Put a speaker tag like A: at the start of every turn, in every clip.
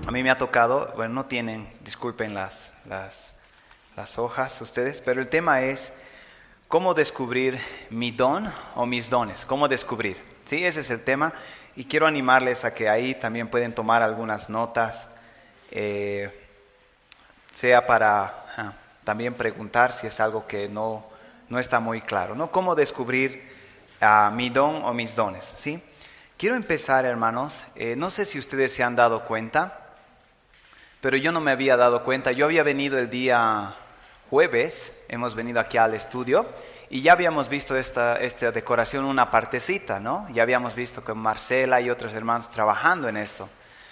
A: A mí me ha tocado, bueno, no tienen, disculpen las hojas ustedes, pero el tema es cómo descubrir mi don o mis dones, cómo descubrir. Sí, ese es el tema y quiero animarles a que ahí también pueden tomar algunas notas, sea para también preguntar si es algo que no está muy claro, ¿no? Cómo descubrir mi don o mis dones, ¿sí? Quiero empezar, hermanos, no sé si ustedes se han dado cuenta, pero yo no me había dado cuenta. Yo había venido el día jueves, hemos venido aquí al estudio y ya habíamos visto esta decoración, una partecita, ¿no? Ya habíamos visto con Marcela y otros hermanos trabajando en esto.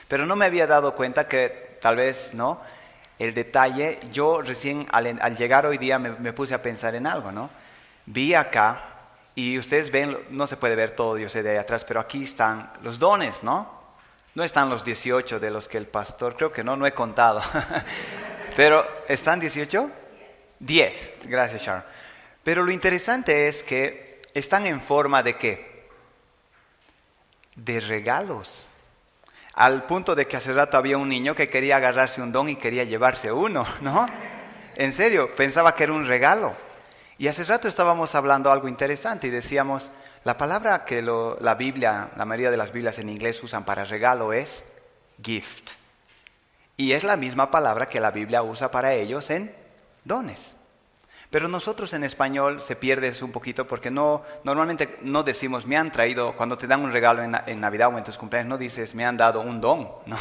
A: Pero no me había dado cuenta que tal vez, ¿no? El detalle, yo recién al llegar hoy día me puse a pensar en algo, ¿no? Vi acá, y ustedes ven, no se puede ver todo, yo sé de ahí atrás, pero aquí están los dones, ¿no? No están los 18 de los que el pastor, creo que no he contado. Pero, ¿están 18? 10, gracias Sharon. Pero lo interesante es que están en forma de ¿qué? De regalos. Al punto de que hace rato había un niño que quería agarrarse un don y quería llevarse uno, ¿no? En serio, pensaba que era un regalo. Y hace rato estábamos hablando algo interesante y decíamos, la palabra que la Biblia, la mayoría de las Biblias en inglés usan para regalo es gift. Y es la misma palabra que la Biblia usa para ellos en dones. Pero nosotros en español se pierde eso un poquito porque normalmente no decimos, me han traído, cuando te dan un regalo en Navidad o en tus cumpleaños, no dices, me han dado un don, ¿no?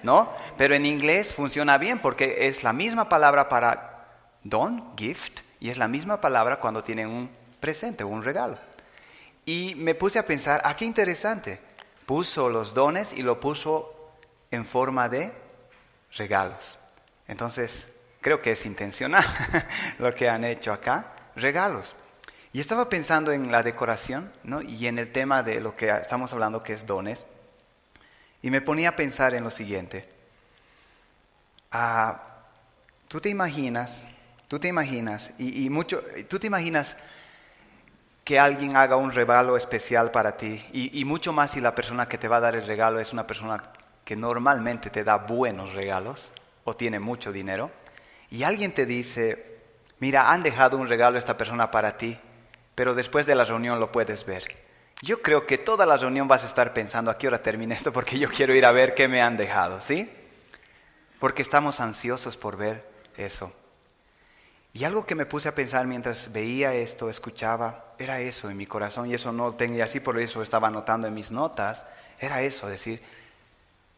A: ¿No? Pero en inglés funciona bien porque es la misma palabra para don, gift, y es la misma palabra cuando tienen un presente o un regalo. Y me puse a pensar, qué interesante, puso los dones y lo puso en forma de regalos. Entonces, creo que es intencional lo que han hecho acá, regalos. Y estaba pensando en la decoración, ¿no? Y en el tema de lo que estamos hablando, que es dones. Y me ponía a pensar en lo siguiente. Tú te imaginas que alguien haga un regalo especial para ti, y mucho más si la persona que te va a dar el regalo es una persona que normalmente te da buenos regalos o tiene mucho dinero, y alguien te dice, mira, han dejado un regalo a esta persona para ti, pero después de la reunión lo puedes ver. Yo creo que toda la reunión vas a estar pensando, ¿a qué hora termina esto? Porque yo quiero ir a ver qué me han dejado, ¿sí? Porque estamos ansiosos por ver eso. Y algo que me puse a pensar mientras veía esto, escuchaba, era eso en mi corazón, y eso no tenía así, por eso estaba anotando en mis notas, era eso, decir,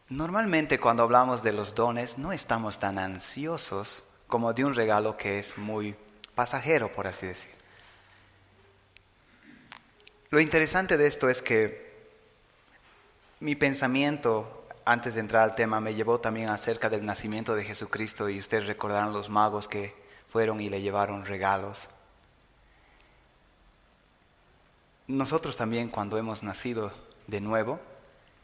A: normalmente cuando hablamos de los dones no estamos tan ansiosos como de un regalo que es muy pasajero, por así decir. Lo interesante de esto es que mi pensamiento, antes de entrar al tema, me llevó también acerca del nacimiento de Jesucristo, y ustedes recordarán los magos que fueron y le llevaron regalos. Nosotros también, cuando hemos nacido de nuevo,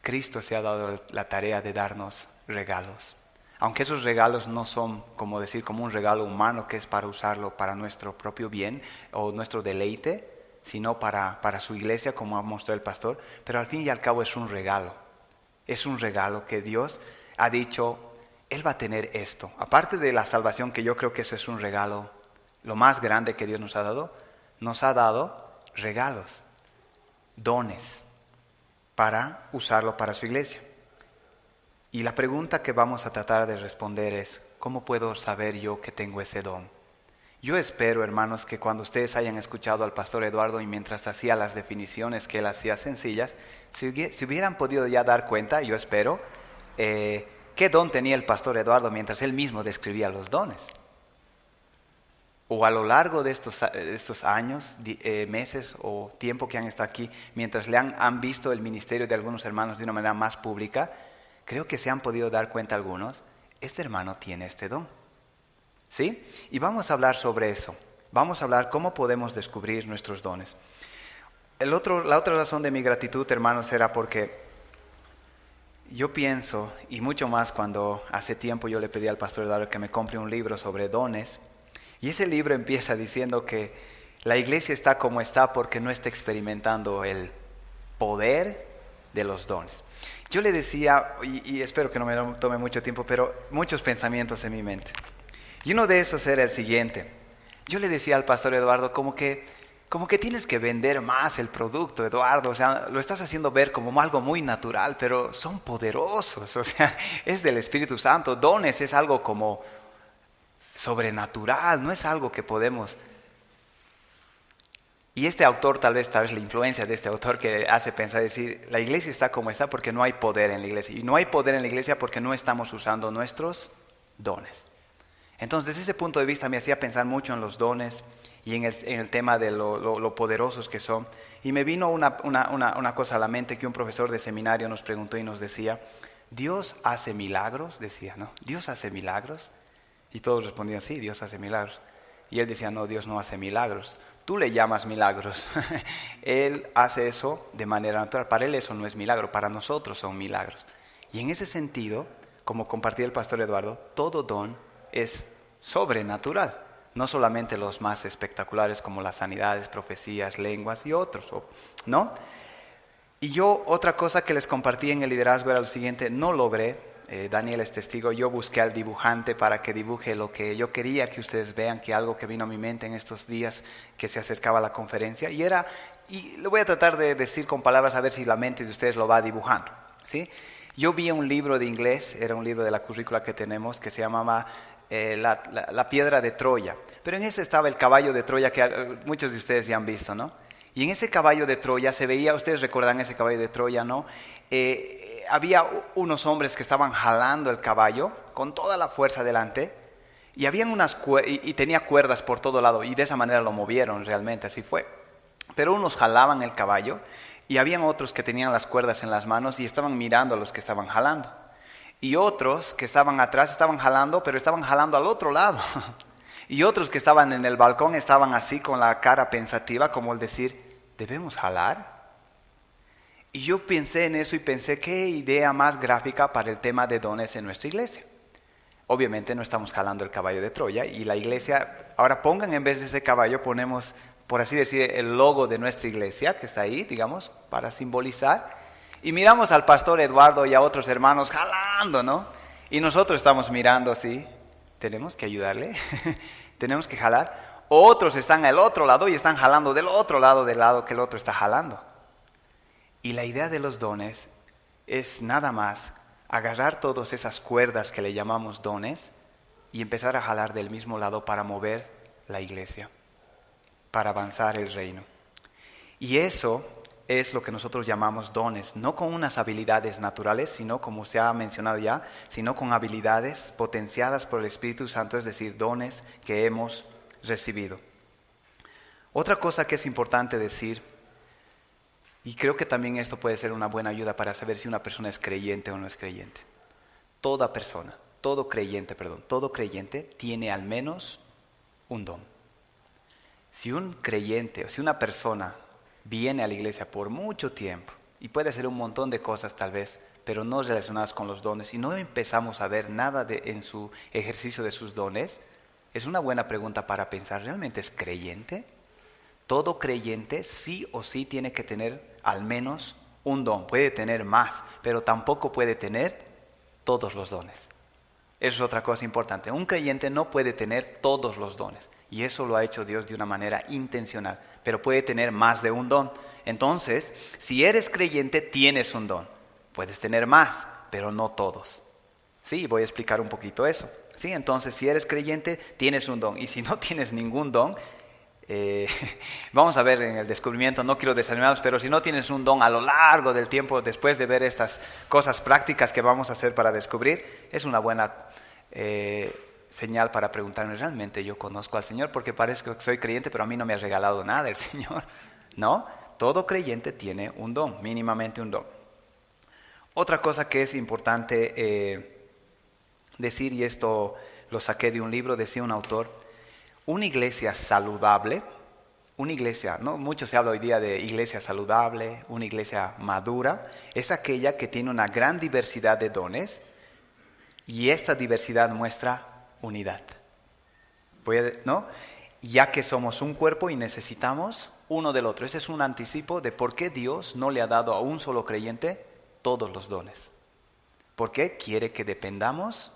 A: Cristo se ha dado la tarea de darnos regalos. Aunque esos regalos no son, como un regalo humano que es para usarlo para nuestro propio bien o nuestro deleite, sino para su iglesia, como ha mostrado el pastor, pero al fin y al cabo es un regalo. Es un regalo que Dios ha dicho, Él va a tener esto. Aparte de la salvación, que yo creo que eso es un regalo, lo más grande que Dios nos ha dado regalos, dones, para usarlo para su iglesia. Y la pregunta que vamos a tratar de responder es, ¿cómo puedo saber yo que tengo ese don? Yo espero, hermanos, que cuando ustedes hayan escuchado al pastor Eduardo y mientras hacía las definiciones que él hacía sencillas, si hubieran podido ya dar cuenta, yo espero, ¿qué don tenía el pastor Eduardo mientras él mismo describía los dones? O a lo largo de estos años, meses o tiempo que han estado aquí, mientras le han visto el ministerio de algunos hermanos de una manera más pública, creo que se han podido dar cuenta algunos, este hermano tiene este don. ¿Sí? Y vamos a hablar sobre eso. Vamos a hablar cómo podemos descubrir nuestros dones. La otra razón de mi gratitud, hermanos, era porque yo pienso, y mucho más cuando hace tiempo yo le pedí al pastor Eduardo que me compre un libro sobre dones, Y ese libro empieza diciendo que la iglesia está como está porque no está experimentando el poder de los dones. Yo le decía, y espero que no me tome mucho tiempo, pero muchos pensamientos en mi mente. Y uno de esos era el siguiente. Yo le decía al pastor Eduardo como que tienes que vender más el producto, Eduardo. O sea, lo estás haciendo ver como algo muy natural, pero son poderosos. O sea, es del Espíritu Santo. Dones es algo como sobrenatural, no es algo que podemos. Y este autor, tal vez la influencia de este autor que hace pensar, decir, la iglesia está como está porque no hay poder en la iglesia. Y no hay poder en la iglesia porque no estamos usando nuestros dones. Entonces, desde ese punto de vista me hacía pensar mucho en los dones y en el tema de lo poderosos que son. Y me vino una cosa a la mente que un profesor de seminario nos preguntó y nos decía, ¿Dios hace milagros? Decía, ¿no? ¿Dios hace milagros? Y todos respondían, sí, Dios hace milagros. Y él decía, no, Dios no hace milagros. Tú le llamas milagros. Él hace eso de manera natural. Para él eso no es milagro, para nosotros son milagros. Y en ese sentido, como compartía el pastor Eduardo, todo don es sobrenatural. No solamente los más espectaculares como las sanidades, profecías, lenguas y otros, ¿no? Y yo, otra cosa que les compartí en el liderazgo era lo siguiente, no logré. Daniel es testigo, yo busqué al dibujante para que dibuje lo que yo quería que ustedes vean, que algo que vino a mi mente en estos días que se acercaba a la conferencia, y lo voy a tratar de decir con palabras a ver si la mente de ustedes lo va dibujando, ¿sí? Yo vi un libro de inglés, era un libro de la currícula que tenemos, que se llamaba la piedra de Troya, pero en ese estaba el caballo de Troya que muchos de ustedes ya han visto, ¿no? Y en ese caballo de Troya se veía, ustedes recuerdan ese caballo de Troya, ¿no? Había unos hombres que estaban jalando el caballo con toda la fuerza delante y habían y tenía cuerdas por todo lado y de esa manera lo movieron realmente, así fue. Pero unos jalaban el caballo y habían otros que tenían las cuerdas en las manos y estaban mirando a los que estaban jalando. Y otros que estaban atrás estaban jalando, pero estaban jalando al otro lado. Y otros que estaban en el balcón estaban así con la cara pensativa, como el decir, ¿debemos jalar? Y yo pensé en eso y pensé, ¿qué idea más gráfica para el tema de dones en nuestra iglesia? Obviamente no estamos jalando el caballo de Troya y la iglesia, ahora pongan en vez de ese caballo, ponemos, por así decir, el logo de nuestra iglesia, que está ahí, digamos, para simbolizar. Y miramos al pastor Eduardo y a otros hermanos jalando, ¿no? Y nosotros estamos mirando así, tenemos que ayudarle, tenemos que jalar. Otros están al otro lado y están jalando del otro lado que el otro está jalando. Y la idea de los dones es nada más agarrar todas esas cuerdas que le llamamos dones y empezar a jalar del mismo lado para mover la iglesia, para avanzar el reino. Y eso es lo que nosotros llamamos dones, no con unas habilidades naturales, sino como se ha mencionado ya, sino con habilidades potenciadas por el Espíritu Santo, es decir, dones que hemos recibido. Otra cosa que es importante decir, y creo que también esto puede ser una buena ayuda para saber si una persona es creyente o no es creyente. Todo creyente tiene al menos un don. Si un creyente o si una persona viene a la iglesia por mucho tiempo y puede hacer un montón de cosas tal vez, pero no relacionadas con los dones y no empezamos a ver nada en su ejercicio de sus dones, es una buena pregunta para pensar, ¿realmente es creyente? Todo creyente sí o sí tiene que tener al menos un don. Puede tener más, pero tampoco puede tener todos los dones. Eso es otra cosa importante. Un creyente no puede tener todos los dones. Y eso lo ha hecho Dios de una manera intencional. Pero puede tener más de un don. Entonces, si eres creyente, tienes un don. Puedes tener más, pero no todos. Sí, voy a explicar un poquito eso. Sí, entonces, si eres creyente, tienes un don. Y si no tienes ningún don, vamos a ver en el descubrimiento, no quiero desanimarlos, pero si no tienes un don a lo largo del tiempo, después de ver estas cosas prácticas que vamos a hacer para descubrir, es una buena señal para preguntarme, ¿realmente yo conozco al Señor? Porque parece que soy creyente, pero a mí no me ha regalado nada el Señor. No, todo creyente tiene un don, mínimamente un don. Otra cosa que es importante decir, y esto lo saqué de un libro, decía un autor, una iglesia saludable, una iglesia, ¿no? Mucho se habla hoy día de iglesia saludable, una iglesia madura, es aquella que tiene una gran diversidad de dones y esta diversidad muestra unidad. ¿no? Ya que somos un cuerpo y necesitamos uno del otro. Ese es un anticipo de por qué Dios no le ha dado a un solo creyente todos los dones. Porque quiere que dependamos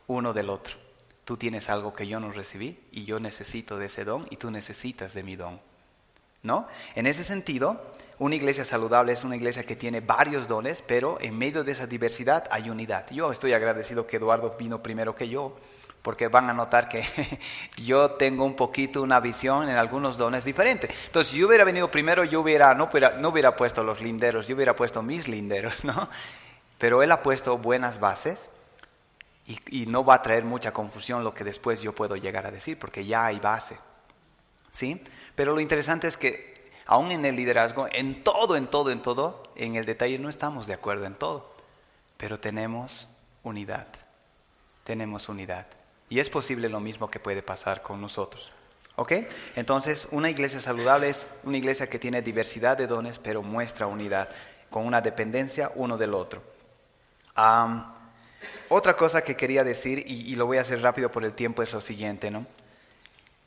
A: uno del otro. Tú tienes algo que yo no recibí y yo necesito de ese don y tú necesitas de mi don, ¿no? En ese sentido, una iglesia saludable es una iglesia que tiene varios dones, pero en medio de esa diversidad hay unidad. Yo estoy agradecido que Eduardo vino primero que yo, porque van a notar que yo tengo un poquito una visión en algunos dones diferentes. Entonces, si yo hubiera venido primero, yo no hubiera puesto los linderos, yo hubiera puesto mis linderos, ¿no? Pero él ha puesto buenas bases y no va a traer mucha confusión lo que después yo puedo llegar a decir, porque ya hay base, ¿sí? Pero lo interesante es que aún en el liderazgo, en todo, en el detalle no estamos de acuerdo en todo, pero tenemos unidad. Y es posible lo mismo que puede pasar con nosotros. ¿Ok? Entonces, una iglesia saludable es una iglesia que tiene diversidad de dones, pero muestra unidad, con una dependencia uno del otro. Otra cosa que quería decir, y lo voy a hacer rápido por el tiempo, es lo siguiente, ¿no?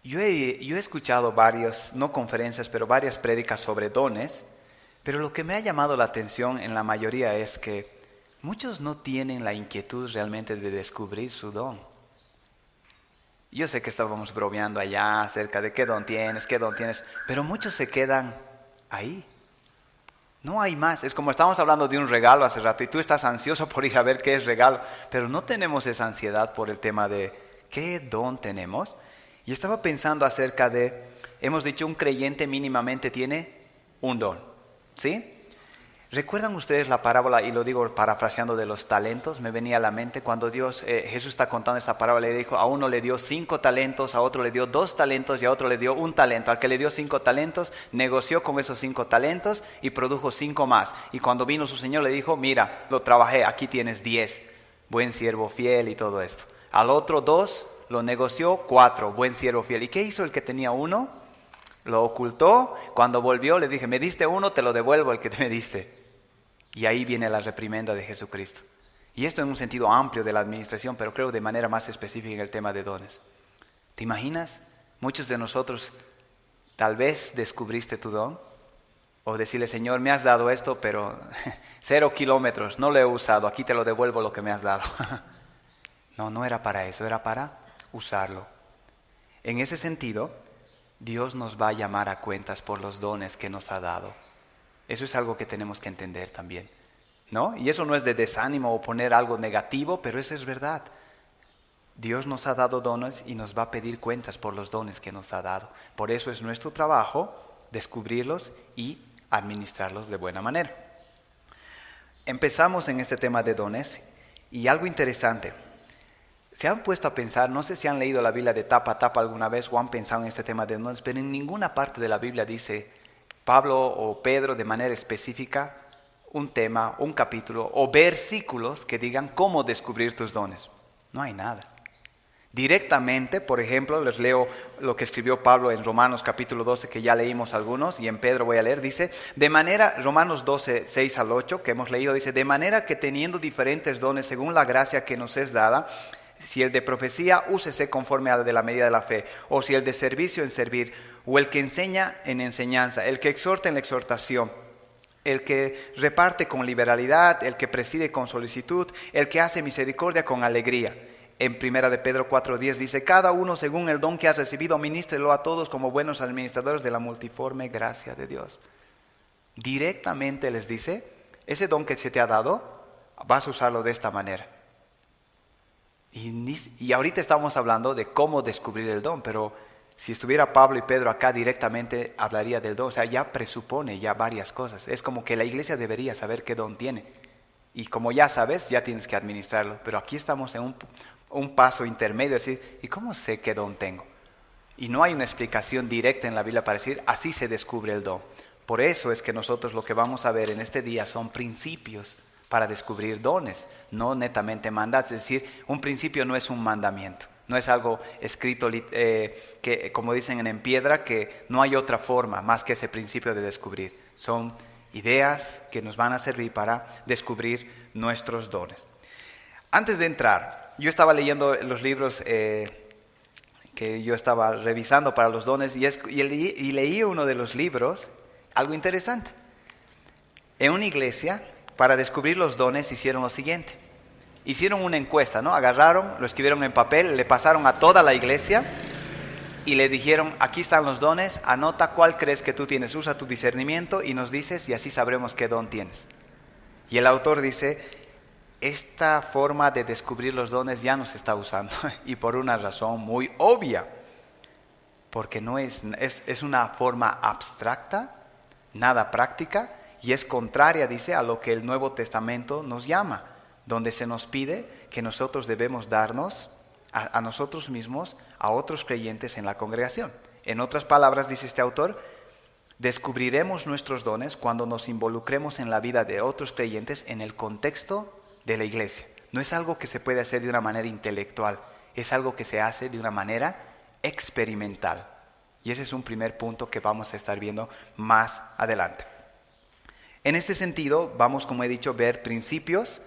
A: Yo he escuchado varias, no conferencias, pero varias prédicas sobre dones, pero lo que me ha llamado la atención en la mayoría es que muchos no tienen la inquietud realmente de descubrir su don. Yo sé que estábamos bromeando allá acerca de qué don tienes, pero muchos se quedan ahí. No hay más. Es como estábamos hablando de un regalo hace rato y tú estás ansioso por ir a ver qué es regalo, pero no tenemos esa ansiedad por el tema de qué don tenemos. Y estaba pensando acerca hemos dicho un creyente mínimamente tiene un don, ¿sí? ¿Recuerdan ustedes la parábola, y lo digo parafraseando, de los talentos? Me venía a la mente cuando Jesús está contando esta parábola y le dijo, a uno le dio 5 talentos, a otro le dio 2 talentos y a otro le dio 1 talento. Al que le dio 5 talentos, negoció con esos 5 talentos y produjo 5 más. Y cuando vino su señor le dijo, mira, lo trabajé, aquí tienes 10, buen siervo fiel y todo esto. Al otro 2, lo negoció, 4, buen siervo fiel. ¿Y qué hizo el que tenía 1? Lo ocultó. Cuando volvió le dije, me diste 1, te lo devuelvo el que me diste. Y ahí viene la reprimenda de Jesucristo. Y esto en un sentido amplio de la administración, pero creo de manera más específica en el tema de dones. ¿Te imaginas? Muchos de nosotros tal vez descubriste tu don. O decirle, Señor, me has dado esto, pero 0 kilómetros, no lo he usado, aquí te lo devuelvo lo que me has dado. No era para eso, era para usarlo. En ese sentido, Dios nos va a llamar a cuentas por los dones que nos ha dado. Eso es algo que tenemos que entender también, ¿no? Y eso no es de desánimo o poner algo negativo, pero eso es verdad. Dios nos ha dado dones y nos va a pedir cuentas por los dones que nos ha dado. Por eso es nuestro trabajo descubrirlos y administrarlos de buena manera. Empezamos en este tema de dones y algo interesante. Se han puesto a pensar, no sé si han leído la Biblia de tapa a tapa alguna vez o han pensado en este tema de dones, pero en ninguna parte de la Biblia dice Pablo o Pedro de manera específica un tema, un capítulo o versículos que digan cómo descubrir tus dones. No hay nada. Directamente, por ejemplo, les leo lo que escribió Pablo en Romanos capítulo 12, que ya leímos algunos, y en Pedro voy a leer, dice, Romanos 12, 6 al 8, que hemos leído, dice, de manera que teniendo diferentes dones según la gracia que nos es dada, si el de profecía, úsese conforme al de la medida de la fe, o si el de servicio, en servir, o el que enseña, en enseñanza, el que exhorta, en la exhortación, el que reparte con liberalidad, el que preside con solicitud, el que hace misericordia con alegría. En 1 de Pedro 4:10 dice, cada uno según el don que ha recibido, ministrelo a todos como buenos administradores de la multiforme gracia de Dios. Directamente les dice, ese don que se te ha dado, vas a usarlo de esta manera. Y ahorita estamos hablando de cómo descubrir el don, pero si estuviera Pablo y Pedro acá directamente hablaría del don. O sea, ya presupone ya varias cosas. Es como que la iglesia debería saber qué don tiene. Y como ya sabes, ya tienes que administrarlo. Pero aquí estamos en un paso intermedio, decir, ¿y cómo sé qué don tengo? Y no hay una explicación directa en la Biblia para decir, así se descubre el don. Por eso es que nosotros lo que vamos a ver en este día son principios para descubrir dones, no netamente mandatos. Es decir, un principio no es un mandamiento, no es algo escrito que, como dicen en piedra, que no hay otra forma más que ese principio de descubrir. Son ideas que nos van a servir para descubrir nuestros dones. Antes de entrar, yo estaba leyendo los libros que yo estaba revisando para los dones y leí uno de los libros, algo interesante. En una iglesia, para descubrir los dones, hicieron lo siguiente. Hicieron una encuesta, ¿no? Agarraron, lo escribieron en papel, le pasaron a toda la iglesia y le dijeron, aquí están los dones, anota cuál crees que tú tienes, usa tu discernimiento y nos dices y así sabremos qué don tienes. Y el autor dice, esta forma de descubrir los dones ya no se está usando y por una razón muy obvia, porque no es una forma abstracta, nada práctica y es contraria, dice, a lo que el Nuevo Testamento nos llama, donde se nos pide que nosotros debemos darnos a nosotros mismos, a otros creyentes en la congregación. En otras palabras, dice este autor, descubriremos nuestros dones cuando nos involucremos en la vida de otros creyentes en el contexto de la iglesia. No es algo que se puede hacer de una manera intelectual, es algo que se hace de una manera experimental. Y ese es un primer punto que vamos a estar viendo más adelante. En este sentido, vamos, como he dicho, a ver principios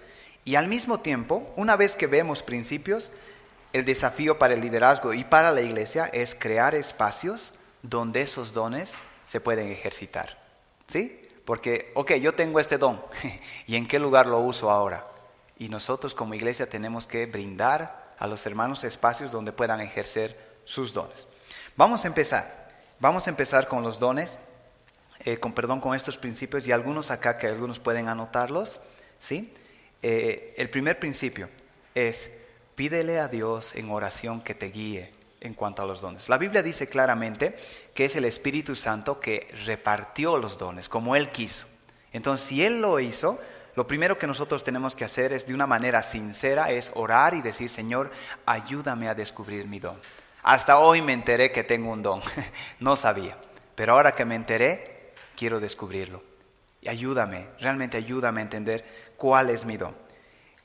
A: y al mismo tiempo, una vez que vemos principios, el desafío para el liderazgo y para la iglesia es crear espacios donde esos dones se pueden ejercitar. ¿Sí? Porque, yo tengo este don, ¿y en qué lugar lo uso ahora? Y nosotros como iglesia tenemos que brindar a los hermanos espacios donde puedan ejercer sus dones. Vamos a empezar con los dones, con estos principios y algunos acá que algunos pueden anotarlos. ¿Sí? El primer principio es, pídele a Dios en oración que te guíe en cuanto a los dones. La Biblia dice claramente que es el Espíritu Santo que repartió los dones como Él quiso. Entonces, si Él lo hizo, lo primero que nosotros tenemos que hacer es de una manera sincera, es orar y decir, Señor, ayúdame a descubrir mi don. Hasta hoy me enteré que tengo un don, no sabía, pero ahora que me enteré, quiero descubrirlo. Y realmente ayúdame a entender cuál es mi don.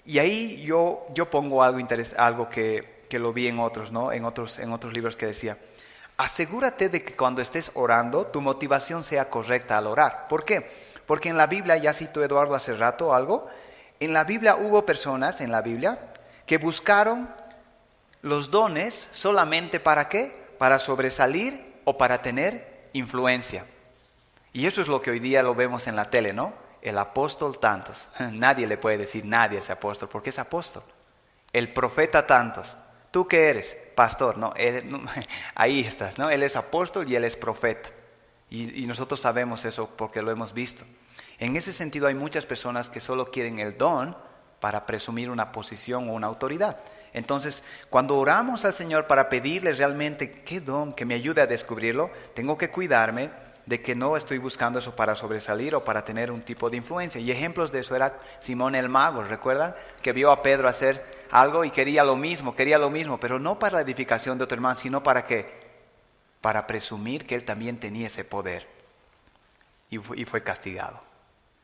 A: Y ahí yo pongo algo que lo vi en otros, ¿no? En otros libros que decía, asegúrate de que cuando estés orando, tu motivación sea correcta al orar. ¿Por qué? Porque en la Biblia, ya citó Eduardo hace rato algo, en la Biblia hubo personas que buscaron los dones solamente ¿para qué? Para sobresalir o para tener influencia. Y eso es lo que hoy día lo vemos en la tele, ¿no? El apóstol tantos. Nadie le puede decir nadie es apóstol, porque es apóstol. El profeta tantos. ¿Tú qué eres? Pastor. No, ahí estás, ¿no? Él es apóstol y él es profeta. Y nosotros sabemos eso porque lo hemos visto. En ese sentido hay muchas personas que solo quieren el don para presumir una posición o una autoridad. Entonces, cuando oramos al Señor para pedirle realmente qué don, que me ayude a descubrirlo, tengo que cuidarme de que no estoy buscando eso para sobresalir o para tener un tipo de influencia. Y ejemplos de eso era Simón el mago, ¿recuerdan? Que vio a Pedro hacer algo y quería lo mismo, pero no para la edificación de otro hermano, sino ¿para qué? Para presumir que él también tenía ese poder. Y fue castigado.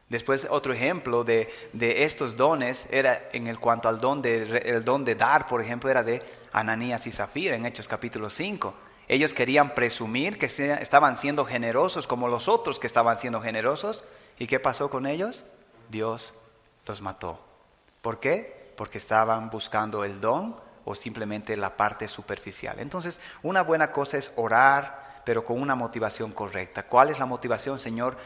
A: Después otro ejemplo de estos dones era en cuanto al el don de dar, por ejemplo, era de Ananías y Zafira en Hechos capítulo 5. Ellos querían presumir que estaban siendo generosos como los otros que estaban siendo generosos. ¿Y qué pasó con ellos? Dios los mató. ¿Por qué? Porque estaban buscando el don o simplemente la parte superficial. Entonces, una buena cosa es orar, pero con una motivación correcta. ¿Cuál es la motivación, Señor?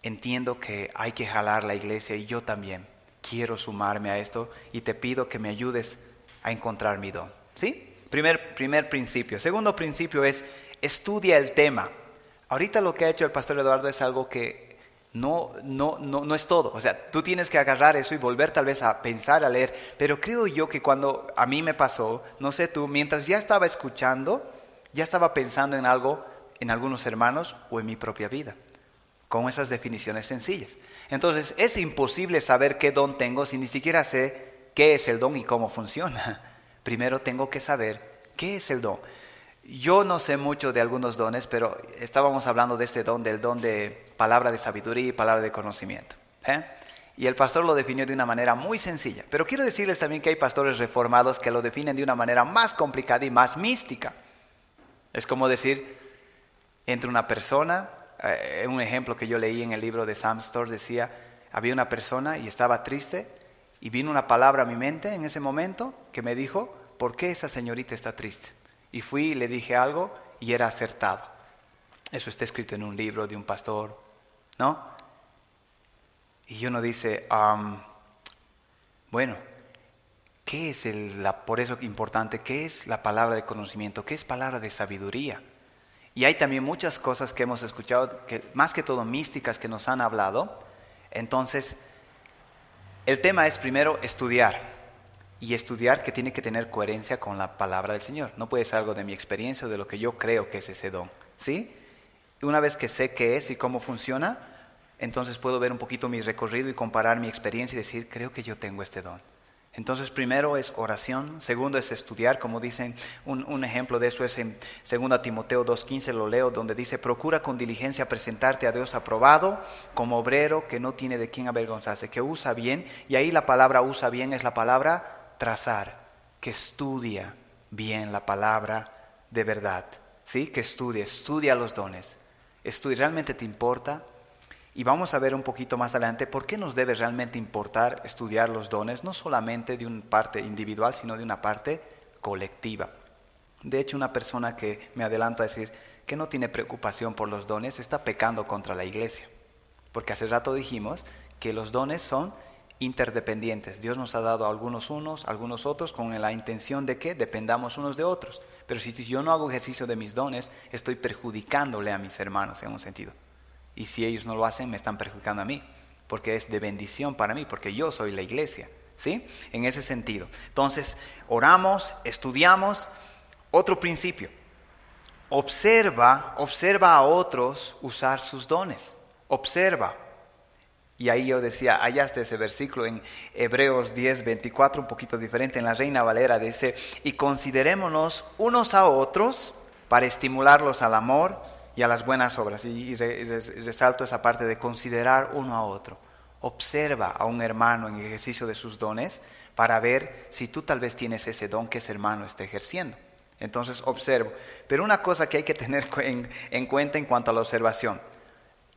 A: Entiendo que hay que jalar la iglesia y yo también quiero sumarme a esto y te pido que me ayudes a encontrar mi don. ¿Sí? Primer principio. Segundo principio es estudia el tema. Ahorita lo que ha hecho el pastor Eduardo es algo que no es todo. O sea, tú tienes que agarrar eso y volver tal vez a pensar, a leer. Pero creo yo que cuando a mí me pasó, no sé tú, mientras ya estaba escuchando, ya estaba pensando en algo, en algunos hermanos o en mi propia vida, con esas definiciones sencillas. Entonces, es imposible saber qué don tengo si ni siquiera sé qué es el don y cómo funciona. Primero tengo que saber qué es el don. Yo no sé mucho de algunos dones, pero estábamos hablando de este don, del don de palabra de sabiduría y palabra de conocimiento. Y el pastor lo definió de una manera muy sencilla. Pero quiero decirles también que hay pastores reformados que lo definen de una manera más complicada y más mística. Es como decir, entre una persona, un ejemplo que yo leí en el libro de Sam Storr decía, había una persona y estaba triste y vino una palabra a mi mente en ese momento que me dijo, ¿por qué esa señorita está triste? Y fui y le dije algo y era acertado. Eso está escrito en un libro de un pastor, ¿no? Y uno dice, bueno, ¿qué es por eso importante? ¿Qué es la palabra de conocimiento? ¿Qué es palabra de sabiduría? Y hay también muchas cosas que hemos escuchado, más que todo místicas, que nos han hablado. Entonces, el tema es primero estudiar. Y estudiar que tiene que tener coherencia con la palabra del Señor. No puede ser algo de mi experiencia o de lo que yo creo que es ese don, ¿sí? Una vez que sé qué es y cómo funciona, entonces puedo ver un poquito mi recorrido y comparar mi experiencia y decir, creo que yo tengo este don. Entonces, primero es oración, segundo es estudiar, como dicen, un ejemplo de eso es en 2 Timoteo 2:15, lo leo, donde dice, procura con diligencia presentarte a Dios aprobado, como obrero que no tiene de quién avergonzarse, que usa bien, y ahí la palabra usa bien es la palabra trazar, que estudia bien la palabra de verdad, ¿sí? Que estudia los dones, ¿realmente te importa? Y vamos a ver un poquito más adelante por qué nos debe realmente importar estudiar los dones, no solamente de una parte individual, sino de una parte colectiva. De hecho, una persona que me adelanto a decir que no tiene preocupación por los dones, está pecando contra la iglesia. Porque hace rato dijimos que los dones son interdependientes. Dios nos ha dado algunos unos, algunos otros, con la intención de que dependamos unos de otros. Pero si yo no hago ejercicio de mis dones, estoy perjudicándole a mis hermanos en un sentido. Y si ellos no lo hacen, me están perjudicando a mí, porque es de bendición para mí, porque yo soy la iglesia, ¿sí? En ese sentido. Entonces, oramos, estudiamos. Otro principio. Observa a otros usar sus dones. Observa. Y ahí yo decía, allá está ese versículo en Hebreos 10:24, un poquito diferente, en la Reina Valera dice, y considerémonos unos a otros para estimularlos al amor y a las buenas obras. Y resalto esa parte de considerar uno a otro. Observa a un hermano en ejercicio de sus dones para ver si tú tal vez tienes ese don que ese hermano está ejerciendo. Entonces observo. Pero una cosa que hay que tener en cuenta en cuanto a la observación.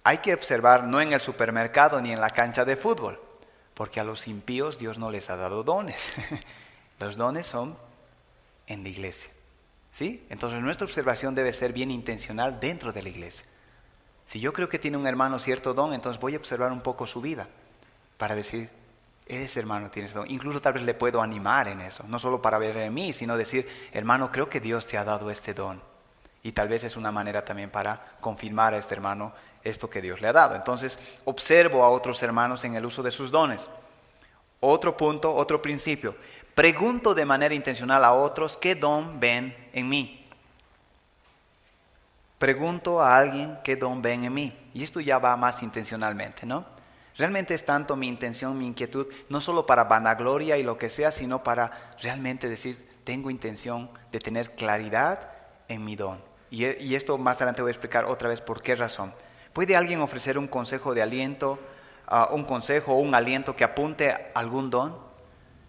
A: Hay que observar no en el supermercado ni en la cancha de fútbol, porque a los impíos Dios no les ha dado dones. Los dones son en la iglesia. ¿Sí? Entonces nuestra observación debe ser bien intencional dentro de la iglesia. Si yo creo que tiene un hermano cierto don, entonces voy a observar un poco su vida para decir, ese hermano tiene ese don. Incluso tal vez le puedo animar en eso, no solo para ver en mí, sino decir, hermano, creo que Dios te ha dado este don. Y tal vez es una manera también para confirmar a este hermano esto que Dios le ha dado. Entonces, observo a otros hermanos en el uso de sus dones. Otro punto, otro principio. Pregunto de manera intencional a otros qué don ven en mí. Pregunto a alguien qué don ven en mí. Y esto ya va más intencionalmente, ¿no? Realmente es tanto mi intención, mi inquietud, no solo para vanagloria y lo que sea, sino para realmente decir, tengo intención de tener claridad en mi don. Y esto más adelante voy a explicar otra vez por qué razón. ¿Puede alguien ofrecer un consejo de aliento, un consejo o un aliento que apunte a algún don?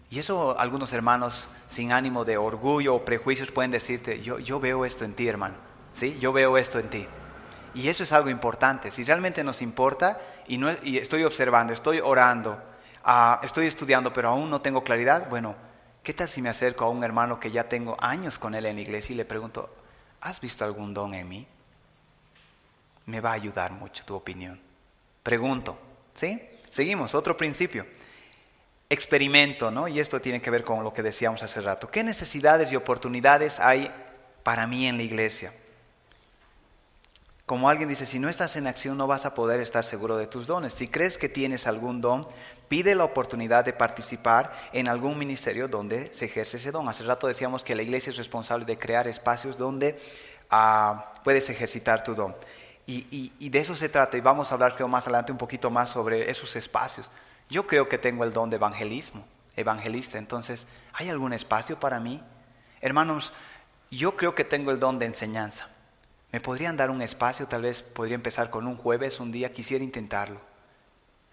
A: Y eso algunos hermanos sin ánimo de orgullo o prejuicios pueden decirte, yo veo esto en ti, hermano, ¿sí? Yo veo esto en ti. Y eso es algo importante. Si realmente nos importa y estoy observando, estoy orando, estoy estudiando, pero aún no tengo claridad, bueno, ¿qué tal si me acerco a un hermano que ya tengo años con él en la iglesia y le pregunto, ¿has visto algún don en mí? Me va a ayudar mucho tu opinión. Pregunto, ¿sí? Seguimos, otro principio. Experimento, ¿no? Y esto tiene que ver con lo que decíamos hace rato. ¿Qué necesidades y oportunidades hay para mí en la iglesia? Como alguien dice, si no estás en acción no vas a poder estar seguro de tus dones. Si crees que tienes algún don, pide la oportunidad de participar en algún ministerio donde se ejerce ese don. Hace rato decíamos que la iglesia es responsable de crear espacios donde puedes ejercitar tu don. Y de eso se trata, y vamos a hablar creo más adelante un poquito más sobre esos espacios. Yo creo que tengo el don de evangelista, entonces, ¿hay algún espacio para mí? Hermanos, yo creo que tengo el don de enseñanza. ¿Me podrían dar un espacio? Tal vez podría empezar con un jueves, un día, quisiera intentarlo.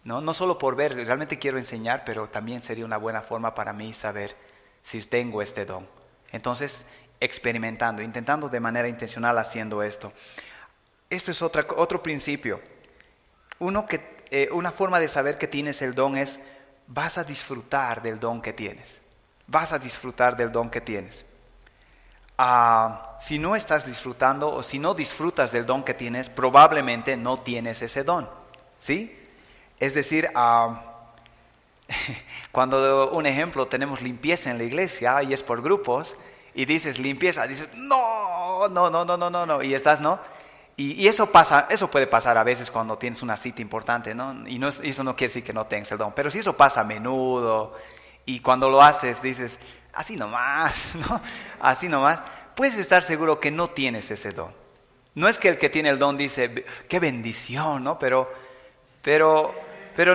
A: No solo por ver, realmente quiero enseñar, pero también sería una buena forma para mí saber si tengo este don. Entonces, experimentando, intentando de manera intencional haciendo esto. Esto es otro principio. Una forma de saber que tienes el don es, vas a disfrutar del don que tienes. Vas a disfrutar del don que tienes. si no estás disfrutando o si no disfrutas del don que tienes, probablemente no tienes ese don, ¿sí? Es decir, cuando, un ejemplo, tenemos limpieza en la iglesia y es por grupos, y dices limpieza, dices, no, y estás, ¿no? Y eso pasa, eso puede pasar a veces cuando tienes una cita importante, ¿no? Y eso no quiere decir que no tengas el don, pero si eso pasa a menudo, y cuando lo haces dices, así nomás, ¿no? Así nomás, puedes estar seguro que no tienes ese don. No es que el que tiene el don dice, qué bendición, ¿no? Pero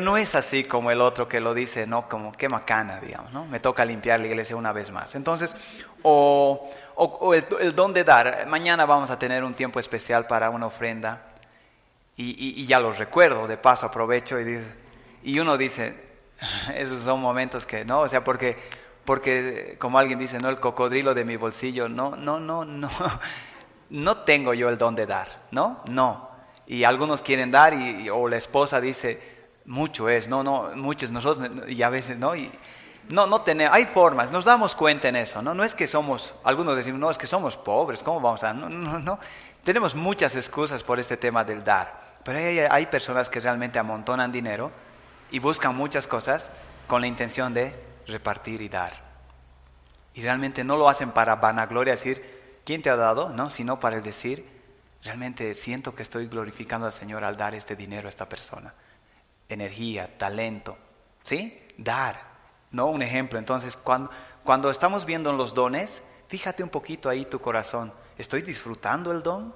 A: no es así como el otro que lo dice, ¿no? Como qué macana, digamos, ¿no? Me toca limpiar la iglesia una vez más. Entonces, o el don de dar. Mañana vamos a tener un tiempo especial para una ofrenda. Y ya lo recuerdo, de paso aprovecho y uno dice, esos son momentos que, ¿no? O sea, porque como alguien dice, ¿no? El cocodrilo de mi bolsillo, no tengo yo el don de dar, no. Y algunos quieren dar o la esposa dice, mucho es, muchos nosotros, y a veces, ¿no? Y no tenemos, hay formas, nos damos cuenta en eso, ¿no? No es que algunos decimos, no, es que somos pobres, ¿cómo vamos a dar? No. Tenemos muchas excusas por este tema del dar, pero hay personas que realmente amontonan dinero y buscan muchas cosas con la intención de repartir y dar. Y realmente no lo hacen para vanagloria, decir, ¿quién te ha dado? No, sino para decir, realmente siento que estoy glorificando al Señor al dar este dinero a esta persona. Energía, talento, ¿sí? Dar, ¿no? Un ejemplo. Entonces, cuando estamos viendo los dones, fíjate un poquito ahí tu corazón. ¿Estoy disfrutando el don?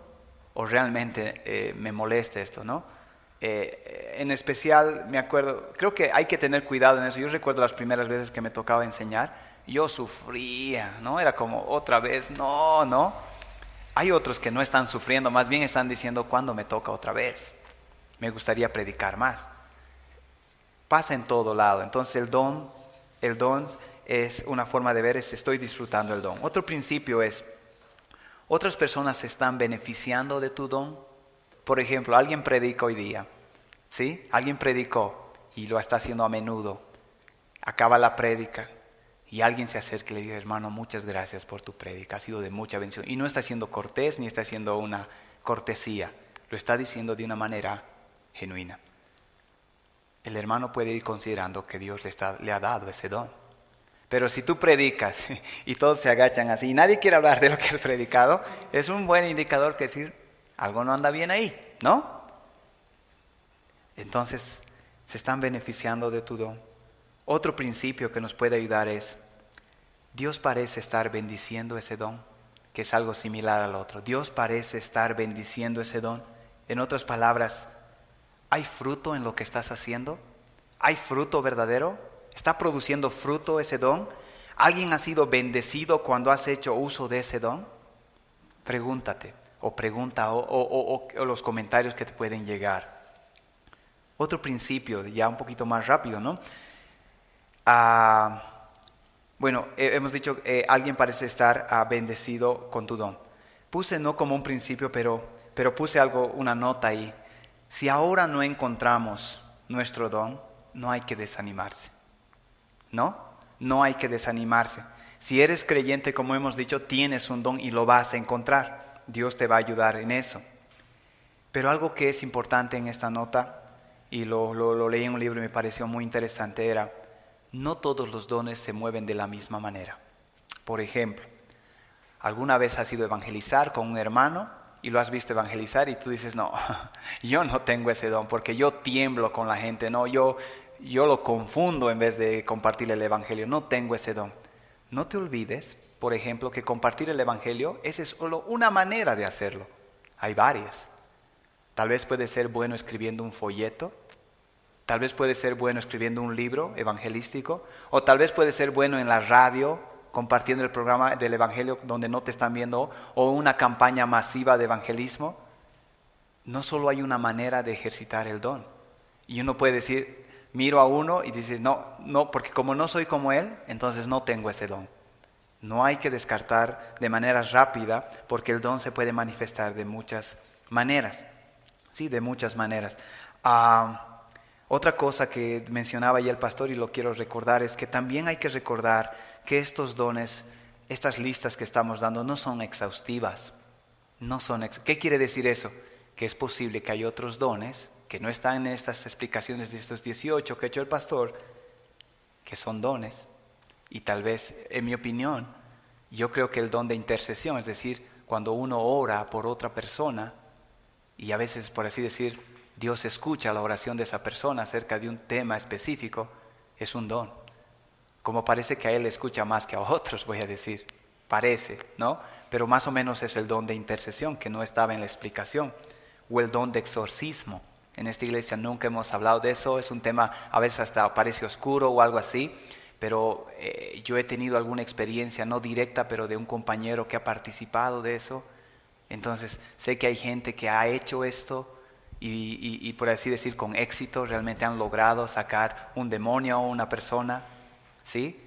A: ¿O realmente me molesta esto, no? En especial, me acuerdo, creo que hay que tener cuidado en eso. Yo recuerdo las primeras veces que me tocaba enseñar, yo sufría, ¿no? Era como, otra vez, no. Hay otros que no están sufriendo, más bien están diciendo, ¿cuándo me toca otra vez? Me gustaría predicar más. Pasa en todo lado. Entonces el don es una forma de ver, estoy disfrutando el don. Otro principio es, ¿otras personas se están beneficiando de tu don? Por ejemplo, alguien predica hoy día, ¿sí? Alguien predicó y lo está haciendo a menudo. Acaba la prédica y alguien se acerca y le dice, hermano, muchas gracias por tu prédica, ha sido de mucha bendición. Y no está siendo cortés ni está haciendo una cortesía, lo está diciendo de una manera genuina. El hermano puede ir considerando que Dios le ha dado ese don. Pero si tú predicas y todos se agachan así y nadie quiere hablar de lo que has predicado, es un buen indicador que decir, algo no anda bien ahí, ¿no? Entonces, se están beneficiando de tu don. Otro principio que nos puede ayudar es, Dios parece estar bendiciendo ese don, que es algo similar al otro. Dios parece estar bendiciendo ese don. En otras palabras, ¿hay fruto en lo que estás haciendo? ¿Hay fruto verdadero? ¿Está produciendo fruto ese don? ¿Alguien ha sido bendecido cuando has hecho uso de ese don? Pregúntate, o pregunta, o los comentarios que te pueden llegar. Otro principio, ya un poquito más rápido, ¿no? Hemos dicho, alguien parece estar bendecido con tu don. Puse no como un principio, pero puse una nota ahí. Si ahora no encontramos nuestro don, no hay que desanimarse. No hay que desanimarse. Si eres creyente, como hemos dicho, tienes un don y lo vas a encontrar. Dios te va a ayudar en eso. Pero algo que es importante en esta nota, y lo leí en un libro y me pareció muy interesante, era, no todos los dones se mueven de la misma manera. Por ejemplo, ¿alguna vez has ido a evangelizar con un hermano y lo has visto evangelizar y tú dices, no, yo no tengo ese don porque yo tiemblo con la gente, no, yo lo confundo en vez de compartir el evangelio, no tengo ese don? No te olvides, por ejemplo, que compartir el evangelio esa es solo una manera de hacerlo. Hay varias. Tal vez puede ser bueno escribiendo un folleto, tal vez puede ser bueno escribiendo un libro evangelístico, o tal vez puede ser bueno en la radio, compartiendo el programa del evangelio donde no te están viendo, o una campaña masiva de evangelismo. No solo hay una manera de ejercitar el don. Y uno puede decir, miro a uno y dice, no, porque como no soy como él, entonces no tengo ese don. No hay que descartar de manera rápida, porque el don se puede manifestar de muchas maneras. Sí, de muchas maneras. Otra cosa que mencionaba ya el pastor y lo quiero recordar es que también hay que recordar que estos dones estas listas que estamos dando no son exhaustivas. ¿Qué quiere decir eso? Que es posible que hay otros dones que no están en estas explicaciones de estos 18 que ha hecho el pastor, que son dones. Y tal vez, en mi opinión, yo creo que el don de intercesión, es decir, cuando uno ora por otra persona, y a veces, por así decir, Dios escucha la oración de esa persona acerca de un tema específico, es un don. Como parece que a Él escucha más que a otros, voy a decir. Parece, ¿no? Pero más o menos es el don de intercesión, que no estaba en la explicación. O el don de exorcismo. En esta iglesia nunca hemos hablado de eso. Es un tema, a veces hasta parece oscuro o algo así. Pero yo he tenido alguna experiencia, no directa, pero de un compañero que ha participado de eso. Entonces sé que hay gente que ha hecho esto y por así decir con éxito realmente han logrado sacar un demonio o una persona, ¿sí?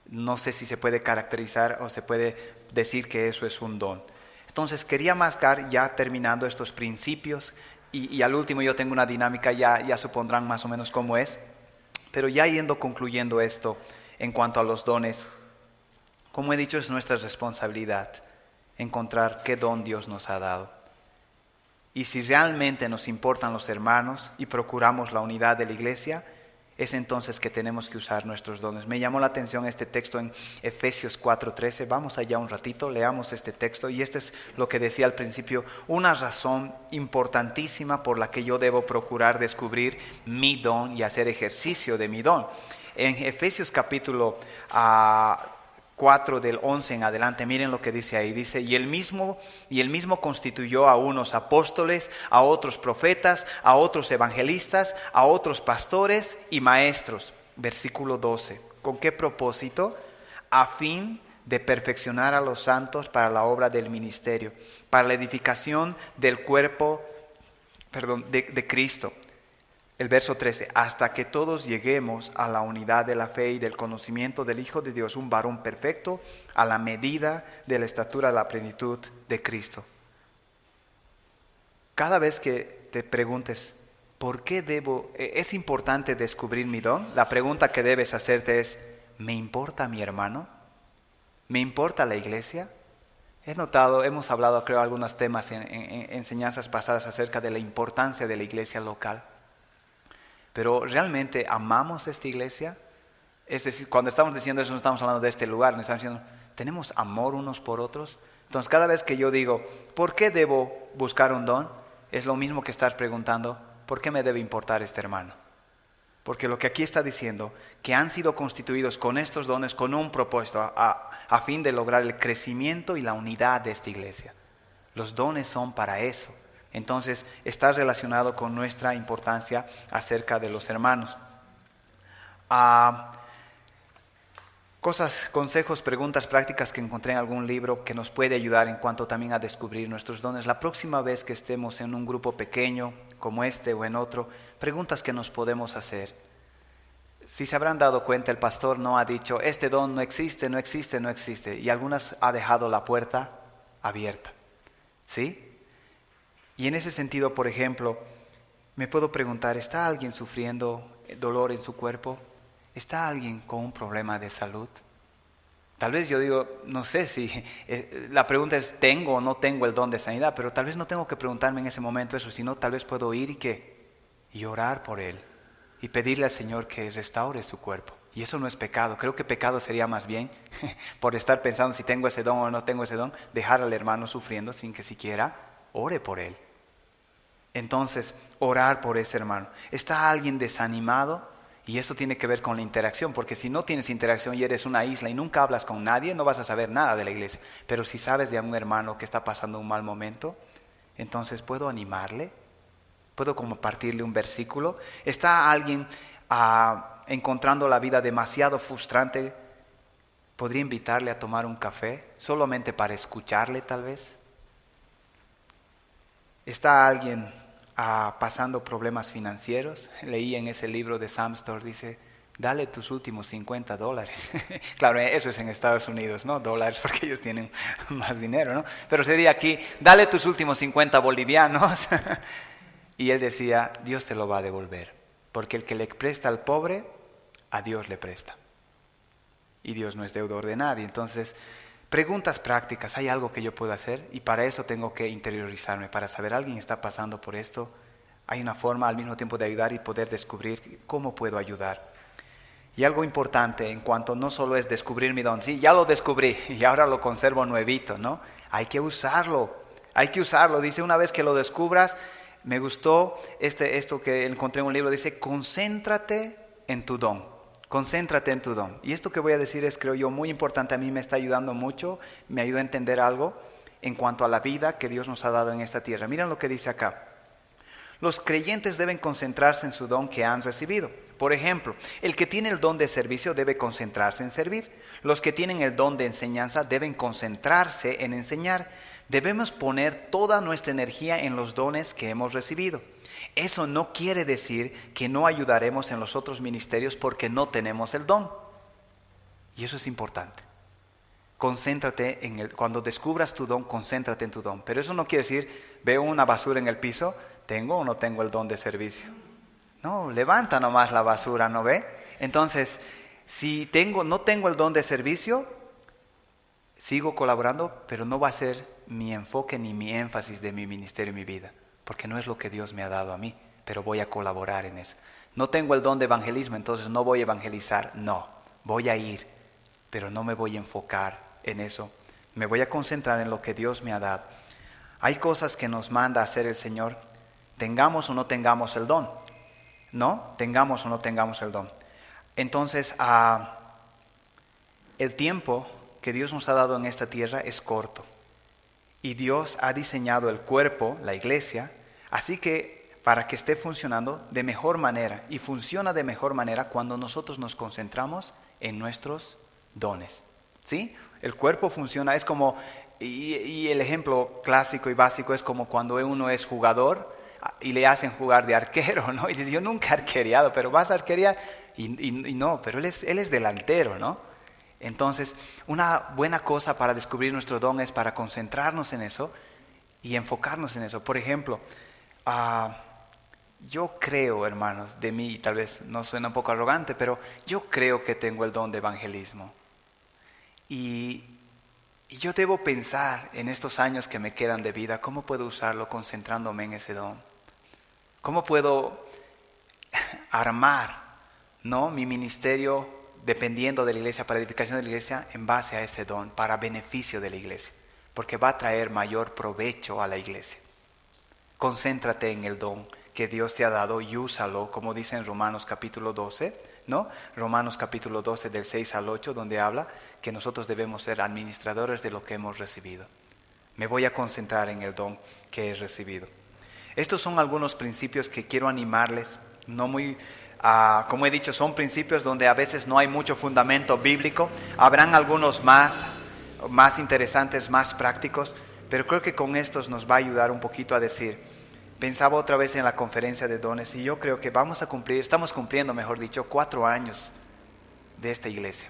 A: No sé si se puede caracterizar o se puede decir que eso es un don. Entonces quería marcar ya terminando estos principios y al último yo tengo una dinámica, ya supondrán más o menos cómo es, pero ya concluyendo esto en cuanto a los dones, como he dicho es nuestra responsabilidad encontrar qué don Dios nos ha dado. Y si realmente nos importan los hermanos y procuramos la unidad de la iglesia, es entonces que tenemos que usar nuestros dones. Me llamó la atención este texto en Efesios 4:13. Vamos allá un ratito, leamos este texto. Y este es lo que decía al principio, una razón importantísima por la que yo debo procurar descubrir mi don y hacer ejercicio de mi don. En Efesios capítulo 4 del 11 en adelante, miren lo que dice ahí, dice, y el mismo constituyó a unos apóstoles, a otros profetas, a otros evangelistas, a otros pastores y maestros. Versículo 12, ¿con qué propósito? A fin de perfeccionar a los santos para la obra del ministerio, para la edificación del cuerpo, de Cristo. El verso 13, hasta que todos lleguemos a la unidad de la fe y del conocimiento del Hijo de Dios, un varón perfecto, a la medida de la estatura de la plenitud de Cristo. Cada vez que te preguntes, ¿por qué es importante descubrir mi don? La pregunta que debes hacerte es, ¿me importa mi hermano? ¿Me importa la iglesia? He notado, hemos hablado creo algunos temas en enseñanzas pasadas acerca de la importancia de la iglesia local. Pero ¿realmente amamos esta iglesia? Es decir, cuando estamos diciendo eso no estamos hablando de este lugar, no estamos diciendo, ¿tenemos amor unos por otros? Entonces cada vez que yo digo, ¿por qué debo buscar un don? Es lo mismo que estar preguntando, ¿por qué me debe importar este hermano? Porque lo que aquí está diciendo, que han sido constituidos con estos dones con un propósito, a fin de lograr el crecimiento y la unidad de esta iglesia. Los dones son para eso. Entonces está relacionado con nuestra importancia acerca de los hermanos. Consejos, preguntas prácticas que encontré en algún libro que nos puede ayudar en cuanto también a descubrir nuestros dones. La próxima vez que estemos en un grupo pequeño como este o en otro, preguntas que nos podemos hacer. Si se habrán dado cuenta, el pastor no ha dicho, este don no existe, no existe, no existe. Y algunas ha dejado la puerta abierta. ¿Sí? Y en ese sentido, por ejemplo, me puedo preguntar, ¿está alguien sufriendo dolor en su cuerpo? ¿Está alguien con un problema de salud? Tal vez yo digo, no sé si la pregunta es, ¿tengo o no tengo el don de sanidad? Pero tal vez no tengo que preguntarme en ese momento eso, sino tal vez puedo ir y orar por él y pedirle al Señor que restaure su cuerpo. Y eso no es pecado. Creo que pecado sería más bien, por estar pensando si tengo ese don o no tengo ese don, dejar al hermano sufriendo sin que siquiera ore por él. Entonces, orar por ese hermano. ¿Está alguien desanimado? Y eso tiene que ver con la interacción, porque si no tienes interacción y eres una isla y nunca hablas con nadie, no vas a saber nada de la iglesia. Pero si sabes de un hermano que está pasando un mal momento, entonces puedo animarle, puedo compartirle un versículo. ¿Está alguien encontrando la vida demasiado frustrante? ¿Podría invitarle a tomar un café, solamente para escucharle tal vez? ¿Está alguien pasando problemas financieros? Leí en ese libro de Sam Storr, dice, dale tus últimos $50. Claro, eso es en Estados Unidos, ¿no? Dólares, porque ellos tienen más dinero, ¿no? Pero sería aquí, dale tus últimos 50 bolivianos. Y él decía, Dios te lo va a devolver, porque el que le presta al pobre, a Dios le presta. Y Dios no es deudor de nadie. Entonces, Preguntas prácticas, ¿hay algo que yo puedo hacer? Y para eso tengo que interiorizarme, para saber, alguien está pasando por esto. Hay una forma al mismo tiempo de ayudar y poder descubrir cómo puedo ayudar. Y algo importante en cuanto no solo es descubrir mi don, sí, ya lo descubrí y ahora lo conservo nuevito, ¿no? Hay que usarlo, Dice, una vez que lo descubras, me gustó esto que encontré en un libro, dice, concéntrate en tu don. Concéntrate en tu don. Y esto que voy a decir es, creo yo, muy importante. A mí me está ayudando mucho, me ayuda a entender algo en cuanto a la vida que Dios nos ha dado en esta tierra. Miren lo que dice acá. Los creyentes deben concentrarse en su don que han recibido. Por ejemplo, el que tiene el don de servicio debe concentrarse en servir. Los que tienen el don de enseñanza deben concentrarse en enseñar. Debemos poner toda nuestra energía en los dones que hemos recibido. Eso no quiere decir que no ayudaremos en los otros ministerios porque no tenemos el don. Y eso es importante. Concéntrate cuando descubras tu don, concéntrate en tu don. Pero eso no quiere decir, veo una basura en el piso, ¿tengo o no tengo el don de servicio? No, levanta nomás la basura, ¿no ve? Entonces, si no tengo el don de servicio, sigo colaborando, pero no va a ser mi enfoque ni mi énfasis de mi ministerio y mi vida, porque no es lo que Dios me ha dado a mí, pero voy a colaborar en eso. No tengo el don de evangelismo, entonces no voy a evangelizar, no, voy a ir, pero no me voy a enfocar en eso. Me voy a concentrar en lo que Dios me ha dado. Hay cosas que nos manda a hacer el Señor, tengamos o no tengamos el don, ¿no? Tengamos o no tengamos el don. Entonces, el tiempo que Dios nos ha dado en esta tierra es corto. Y Dios ha diseñado el cuerpo, la iglesia, así que para que esté funcionando de mejor manera. Y funciona de mejor manera cuando nosotros nos concentramos en nuestros dones. ¿Sí? El cuerpo funciona, es como, y el ejemplo clásico y básico es como cuando uno es jugador y le hacen jugar de arquero, ¿no? Y dice, yo nunca he arquereado, pero vas a arquerear. Y no, pero él es delantero, ¿no? Entonces, una buena cosa para descubrir nuestro don es para concentrarnos en eso y enfocarnos en eso. Por ejemplo, yo creo, hermanos, de mí, tal vez no suena un poco arrogante, pero yo creo que tengo el don de evangelismo. Y yo debo pensar en estos años que me quedan de vida, ¿cómo puedo usarlo concentrándome en ese don? ¿Cómo puedo armar, ¿no?, mi ministerio dependiendo de la iglesia, para edificación de la iglesia, en base a ese don, para beneficio de la iglesia? Porque va a traer mayor provecho a la iglesia. Concéntrate en el don que Dios te ha dado y úsalo, como dice en Romanos capítulo 12, ¿no? Romanos capítulo 12 del 6 al 8, donde habla que nosotros debemos ser administradores de lo que hemos recibido. Me voy a concentrar en el don que he recibido. Estos son algunos principios que quiero animarles, no muy... como he dicho, son principios donde a veces no hay mucho fundamento bíblico. Habrán algunos más interesantes, más prácticos, pero creo que con estos nos va a ayudar un poquito a decir, pensaba otra vez en la conferencia de dones y yo creo que estamos cumpliendo, mejor dicho, 4 años de esta iglesia.